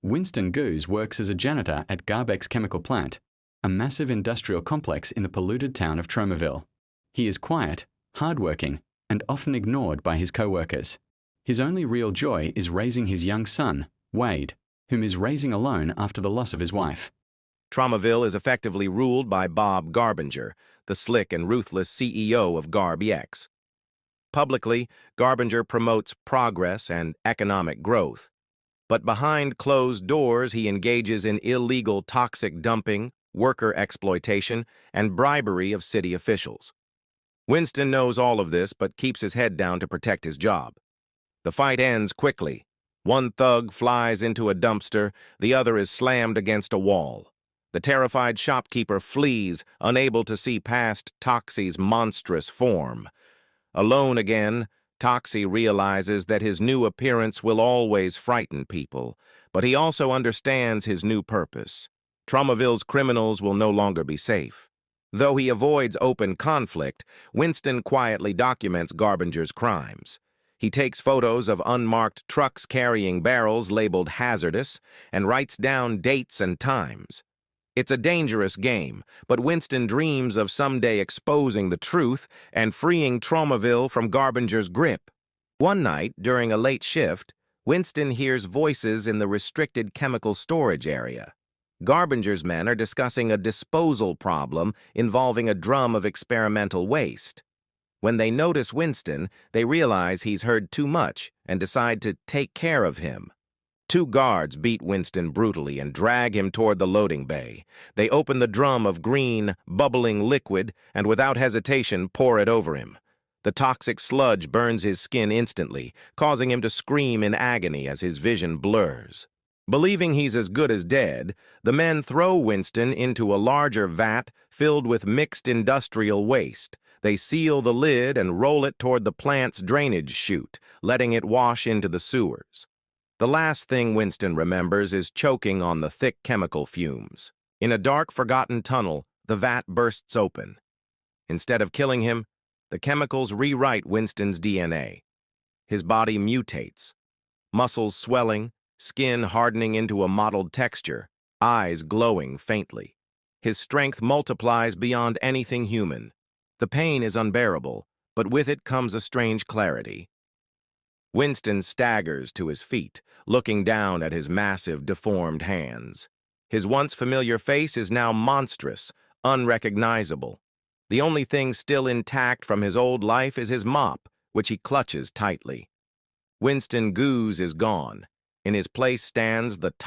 Winston Goose works as a janitor at Garbeck's chemical plant, a massive industrial complex in the polluted town of Tromaville. He is quiet, hardworking, and often ignored by his co-workers. His only real joy is raising his young son, Wade, whom is raising alone after the loss of his wife. Tromaville is effectively ruled by Bob Garbinger, the slick and ruthless CEO of GarbEx. Publicly, Garbinger promotes progress and economic growth. But behind closed doors, he engages in illegal toxic dumping, worker exploitation, and bribery of city officials. Winston knows all of this but keeps his head down to protect his job. The fight ends quickly. One thug flies into a dumpster, the other is slammed against a wall. The terrified shopkeeper flees, unable to see past Toxie's monstrous form. Alone again, Toxie realizes that his new appearance will always frighten people, but he also understands his new purpose. Tromaville's criminals will no longer be safe. Though he avoids open conflict, Winston quietly documents Garbinger's crimes. He takes photos of unmarked trucks carrying barrels labeled hazardous and writes down dates and times. It's a dangerous game, but Winston dreams of someday exposing the truth and freeing Tromaville from Garbinger's grip. One night, during a late shift, Winston hears voices in the restricted chemical storage area. Garbinger's men are discussing a disposal problem involving a drum of experimental waste. When they notice Winston, they realize he's heard too much and decide to take care of him. Two guards beat Winston brutally and drag him toward the loading bay. They open the drum of green, bubbling liquid and without hesitation pour it over him. The toxic sludge burns his skin instantly, causing him to scream in agony as his vision blurs. Believing he's as good as dead, the men throw Winston into a larger vat filled with mixed industrial waste. They seal the lid and roll it toward the plant's drainage chute, letting it wash into the sewers. The last thing Winston remembers is choking on the thick chemical fumes. In a dark, forgotten tunnel, the vat bursts open. Instead of killing him, the chemicals rewrite Winston's DNA. His body mutates, muscles swelling, skin hardening into a mottled texture, eyes glowing faintly. His strength multiplies beyond anything human. The pain is unbearable, but with it comes a strange clarity. Winston staggers to his feet, looking down at his massive, deformed hands. His once familiar face is now monstrous, unrecognizable. The only thing still intact from his old life is his mop, which he clutches tightly. Winston Goose is gone. In his place stands the